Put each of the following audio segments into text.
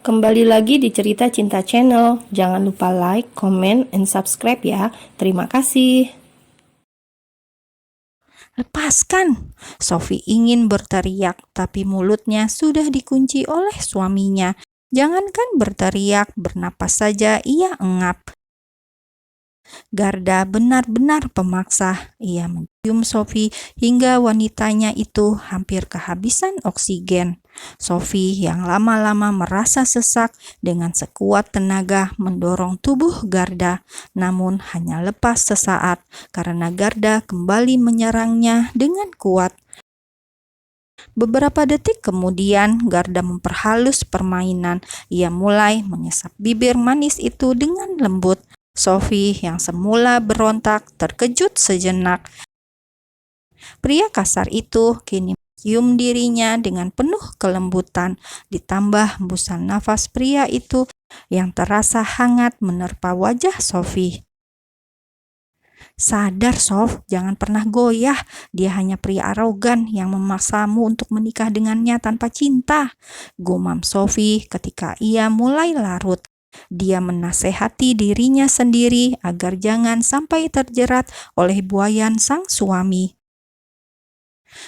Kembali lagi di Cerita Cinta Channel. Jangan lupa like, comment, and subscribe ya. Terima kasih. Lepaskan! Sophie ingin berteriak, tapi mulutnya sudah dikunci oleh suaminya. Jangankan berteriak, bernapas saja ia engap. Garda benar-benar pemaksa. Ia mencium Sophie hingga wanitanya itu hampir kehabisan oksigen. Sophie yang lama-lama merasa sesak dengan sekuat tenaga mendorong tubuh Garda, namun hanya lepas sesaat karena Garda kembali menyerangnya dengan kuat. Beberapa detik kemudian, Garda memperhalus permainan. Ia mulai mengesap bibir manis itu dengan lembut. Sophie yang semula berontak terkejut sejenak. Pria kasar itu kini mencium dirinya dengan penuh kelembutan, ditambah hembusan nafas pria itu yang terasa hangat menerpa wajah Sophie. Sadar, Sof, jangan pernah goyah. Dia hanya pria arogan yang memaksamu untuk menikah dengannya tanpa cinta, gumam Sophie ketika ia mulai larut. Dia menasehati dirinya sendiri agar jangan sampai terjerat oleh buayan sang suami.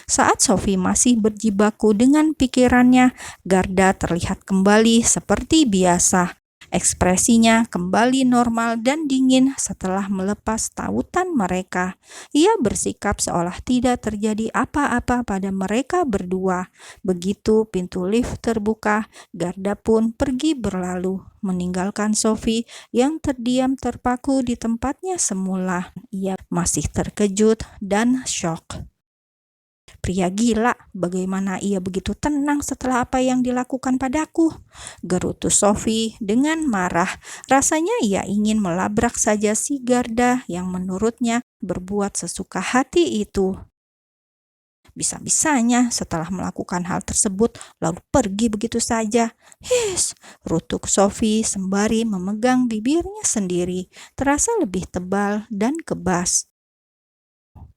Saat Sophie masih berjibaku dengan pikirannya, Garda terlihat kembali seperti biasa. Ekspresinya kembali normal dan dingin setelah melepas tautan mereka. Ia bersikap seolah tidak terjadi apa-apa pada mereka berdua. Begitu pintu lift terbuka, Garda pun pergi berlalu, meninggalkan Sophie yang terdiam terpaku di tempatnya semula. Ia masih terkejut dan syok. Pria gila, bagaimana ia begitu tenang setelah apa yang dilakukan padaku? Gerutu Sophie dengan marah. Rasanya ia ingin melabrak saja si Garda yang menurutnya berbuat sesuka hati itu. Bisa-bisanya setelah melakukan hal tersebut lalu pergi begitu saja. His, rutuk Sophie sembari memegang bibirnya sendiri, terasa lebih tebal dan kebas.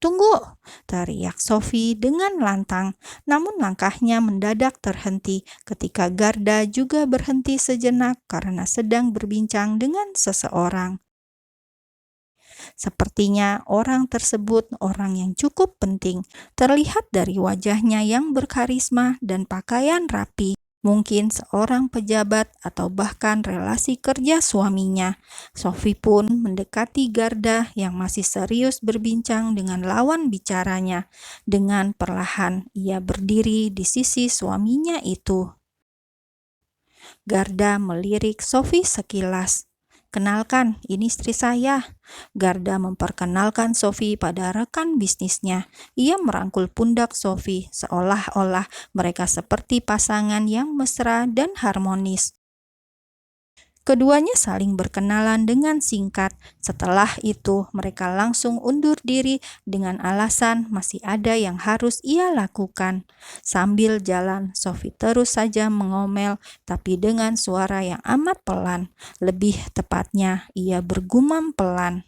Tunggu, teriak Sophie dengan lantang, namun langkahnya mendadak terhenti ketika Garda juga berhenti sejenak karena sedang berbincang dengan seseorang. Sepertinya orang tersebut orang yang cukup penting, terlihat dari wajahnya yang berkarisma dan pakaian rapi. Mungkin seorang pejabat atau bahkan relasi kerja suaminya. Sophie pun mendekati Garda yang masih serius berbincang dengan lawan bicaranya. Dengan perlahan ia berdiri di sisi suaminya itu. Garda melirik Sophie sekilas. Kenalkan, ini istri saya. Garda memperkenalkan Sophie pada rekan bisnisnya. Ia merangkul pundak Sophie seolah-olah mereka seperti pasangan yang mesra dan harmonis. Keduanya saling berkenalan dengan singkat. Setelah itu, mereka langsung undur diri dengan alasan masih ada yang harus ia lakukan. Sambil jalan, Sophie terus saja mengomel, tapi dengan suara yang amat pelan. Lebih tepatnya, ia bergumam pelan.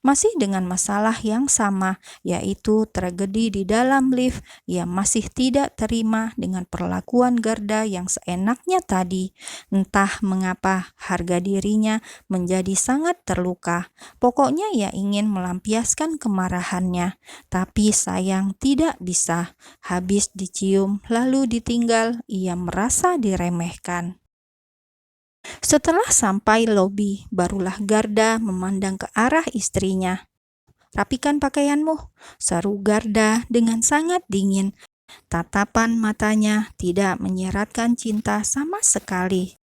Masih dengan masalah yang sama, yaitu tragedi di dalam lift. Ia masih tidak terima dengan perlakuan Garda yang seenaknya tadi. Entah mengapa harga dirinya menjadi sangat terluka. Pokoknya ia ingin melampiaskan kemarahannya, tapi sayang tidak bisa. Habis dicium lalu ditinggal, ia merasa diremehkan. Setelah sampai lobi, barulah Garda memandang ke arah istrinya. "Rapikan pakaianmu," seru Garda dengan sangat dingin. Tatapan matanya tidak menyiratkan cinta sama sekali.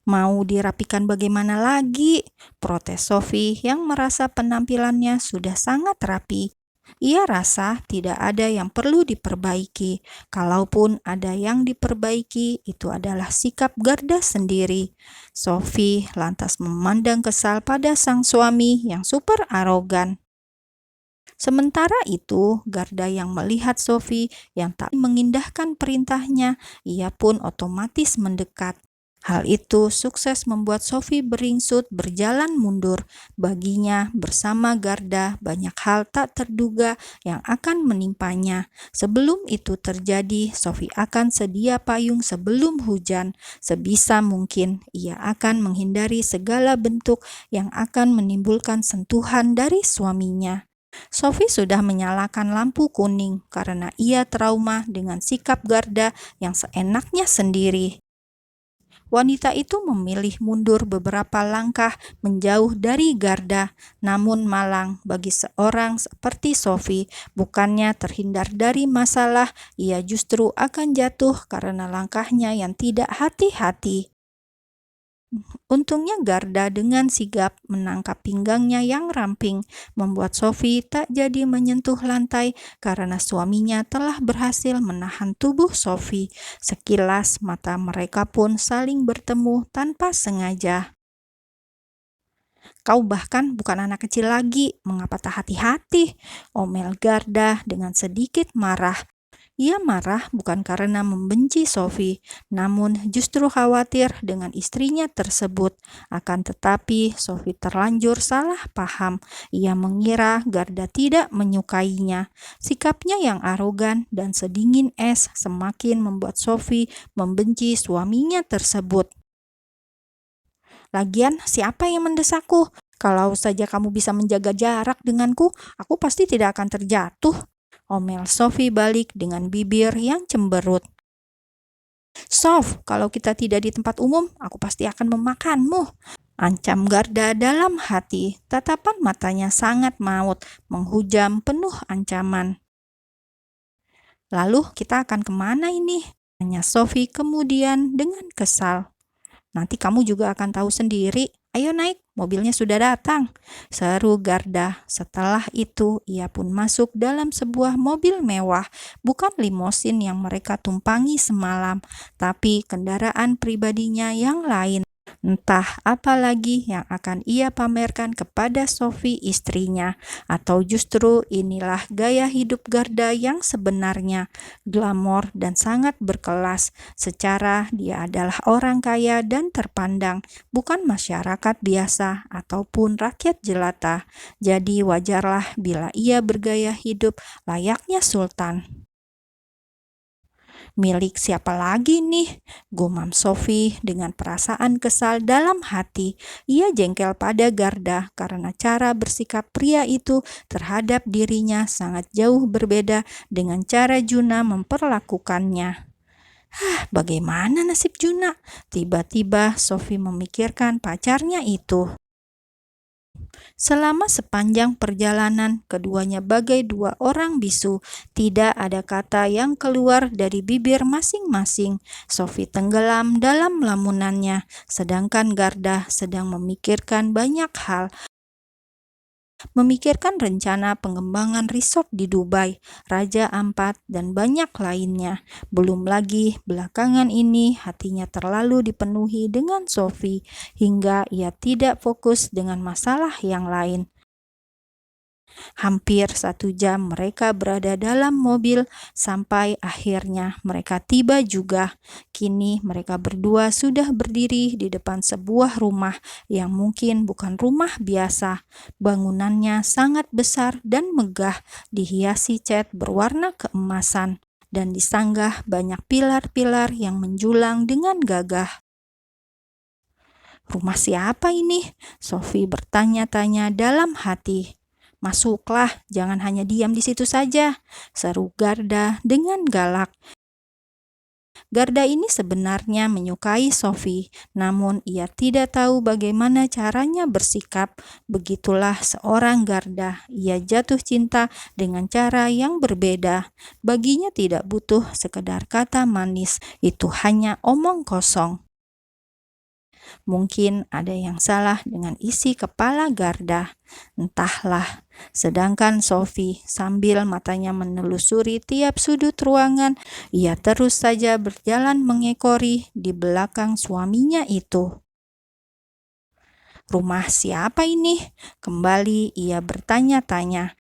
"Mau dirapikan bagaimana lagi?" protes Sophie yang merasa penampilannya sudah sangat rapi. Ia rasa tidak ada yang perlu diperbaiki. Kalaupun ada yang diperbaiki, itu adalah sikap Garda sendiri. Sophie lantas memandang kesal pada sang suami yang super arogan. Sementara itu, Garda yang melihat Sophie yang tak mengindahkan perintahnya, ia pun otomatis mendekat. Hal itu sukses membuat Sophie beringsut berjalan mundur. Baginya, bersama Garda, banyak hal tak terduga yang akan menimpanya. Sebelum itu terjadi, Sophie akan sedia payung sebelum hujan. Sebisa mungkin, ia akan menghindari segala bentuk yang akan menimbulkan sentuhan dari suaminya. Sophie sudah menyalakan lampu kuning karena ia trauma dengan sikap Garda yang seenaknya sendiri. Wanita itu memilih mundur beberapa langkah menjauh dari Garda, namun malang bagi seorang seperti Sophie, bukannya terhindar dari masalah, ia justru akan jatuh karena langkahnya yang tidak hati-hati. Untungnya Garda dengan sigap menangkap pinggangnya yang ramping, membuat Sophie tak jadi menyentuh lantai karena suaminya telah berhasil menahan tubuh Sophie. Sekilas mata mereka pun saling bertemu tanpa sengaja. "Kau bahkan bukan anak kecil lagi, mengapa tak hati-hati?" omel Garda dengan sedikit marah. Ia marah bukan karena membenci Sophie, namun justru khawatir dengan istrinya tersebut. Akan tetapi, Sophie terlanjur salah paham. Ia mengira Garda tidak menyukainya. Sikapnya yang arogan dan sedingin es semakin membuat Sophie membenci suaminya tersebut. "Lagian, siapa yang mendesakku? Kalau saja kamu bisa menjaga jarak denganku, aku pasti tidak akan terjatuh," omel Sophie balik dengan bibir yang cemberut. "Sof, kalau kita tidak di tempat umum, aku pasti akan memakanmu," ancam Garda dalam hati. Tatapan matanya sangat maut, menghujam penuh ancaman. "Lalu kita akan kemana ini?" tanya Sophie kemudian dengan kesal. "Nanti kamu juga akan tahu sendiri. Ayo naik, mobilnya sudah datang," seru Garda. Setelah itu, ia pun masuk dalam sebuah mobil mewah, bukan limosin yang mereka tumpangi semalam, tapi kendaraan pribadinya yang lain. Entah apa lagi yang akan ia pamerkan kepada Sophie istrinya, atau justru inilah gaya hidup Garda yang sebenarnya, glamor dan sangat berkelas. Secara dia adalah orang kaya dan terpandang, bukan masyarakat biasa ataupun rakyat jelata. Jadi wajarlah bila ia bergaya hidup layaknya sultan. "Milik siapa lagi nih?" gumam Sophie dengan perasaan kesal dalam hati. Ia jengkel pada Garda karena cara bersikap pria itu terhadap dirinya sangat jauh berbeda dengan cara Juna memperlakukannya. Bagaimana nasib Juna? Tiba-tiba Sophie memikirkan pacarnya itu. Selama sepanjang perjalanan, keduanya bagai dua orang bisu. Tidak ada kata yang keluar dari bibir masing-masing. Sophie tenggelam dalam lamunannya, sedangkan Garda sedang memikirkan banyak hal. Memikirkan rencana pengembangan resort di Dubai, Raja Ampat, dan banyak lainnya. Belum lagi belakangan ini hatinya terlalu dipenuhi dengan Sophie, hingga ia tidak fokus dengan masalah yang lain. Hampir 1 jam mereka berada dalam mobil sampai akhirnya mereka tiba juga. Kini mereka berdua sudah berdiri di depan sebuah rumah yang mungkin bukan rumah biasa. Bangunannya sangat besar dan megah, dihiasi cat berwarna keemasan, dan disanggah banyak pilar-pilar yang menjulang dengan gagah. "Rumah siapa ini?" Sophie bertanya-tanya dalam hati. "Masuklah, jangan hanya diam di situ saja," seru Garda dengan galak. Garda ini sebenarnya menyukai Sophie, namun ia tidak tahu bagaimana caranya bersikap. Begitulah seorang Garda, ia jatuh cinta dengan cara yang berbeda. Baginya tidak butuh sekedar kata manis, itu hanya omong kosong. Mungkin ada yang salah dengan isi kepala Garda. Entahlah. Sedangkan Sophie, sambil matanya menelusuri tiap sudut ruangan, ia terus saja berjalan mengekori di belakang suaminya itu. "Rumah siapa ini?" Kembali ia bertanya-tanya.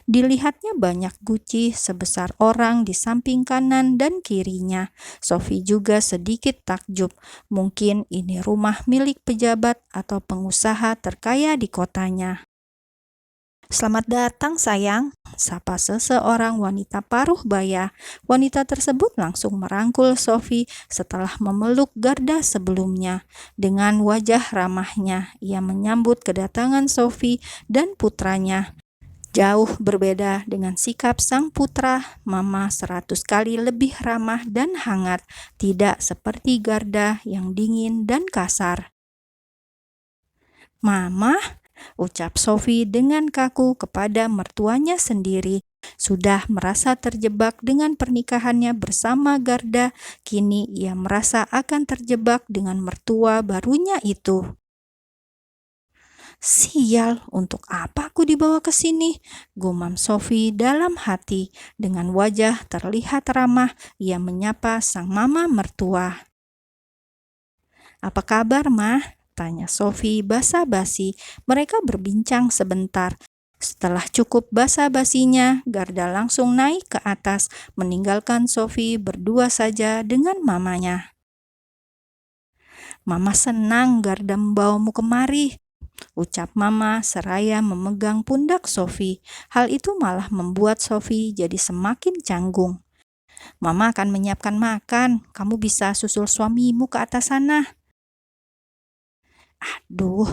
Dilihatnya banyak guci sebesar orang di samping kanan dan kirinya. Sophie juga sedikit takjub. Mungkin ini rumah milik pejabat atau pengusaha terkaya di kotanya. "Selamat datang, sayang," sapa seseorang wanita paruh baya. Wanita tersebut langsung merangkul Sophie setelah memeluk Garda sebelumnya. Dengan wajah ramahnya, ia menyambut kedatangan Sophie dan putranya. Jauh berbeda dengan sikap sang putra, Mama 100 kali lebih ramah dan hangat, tidak seperti Garda yang dingin dan kasar. "Mama," ucap Sophie dengan kaku kepada mertuanya sendiri. Sudah merasa terjebak dengan pernikahannya bersama Garda, kini ia merasa akan terjebak dengan mertua barunya itu. "Sial, untuk apa aku dibawa ke sini?" gumam Sophie dalam hati. Dengan wajah terlihat ramah, ia menyapa sang mama mertua. "Apa kabar, Mah?" tanya Sophie basa-basi. Mereka berbincang sebentar. Setelah cukup basa-basinya, Garda langsung naik ke atas, meninggalkan Sophie berdua saja dengan mamanya. "Mama senang Garda membawamu kemari," ucap Mama seraya memegang pundak Sophie. Hal itu malah membuat Sophie jadi semakin canggung. "Mama akan menyiapkan makan. Kamu bisa susul suamimu ke atas sana." "Aduh,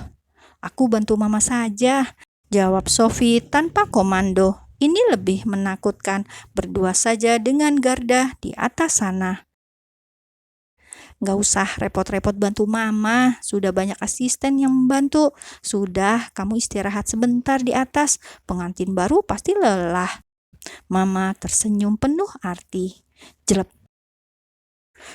aku bantu Mama saja," jawab Sophie tanpa komando. Ini lebih menakutkan, berdua saja dengan Garda di atas sana. "Nggak usah repot-repot bantu Mama, sudah banyak asisten yang membantu. Sudah, kamu istirahat sebentar di atas, pengantin baru pasti lelah." Mama tersenyum penuh arti. Jelek.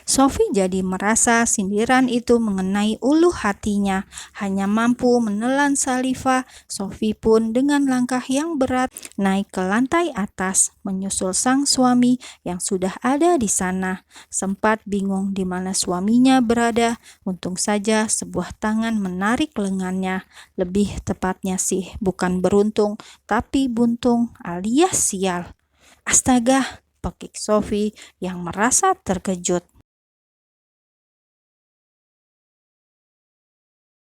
Sophie jadi merasa sindiran itu mengenai ulu hatinya. Hanya mampu menelan saliva, Sophie pun dengan langkah yang berat naik ke lantai atas, menyusul sang suami yang sudah ada di sana. Sempat bingung di mana suaminya berada, untung saja sebuah tangan menarik lengannya. Lebih tepatnya sih, bukan beruntung, tapi buntung alias sial. "Astaga," pekik Sophie yang merasa terkejut.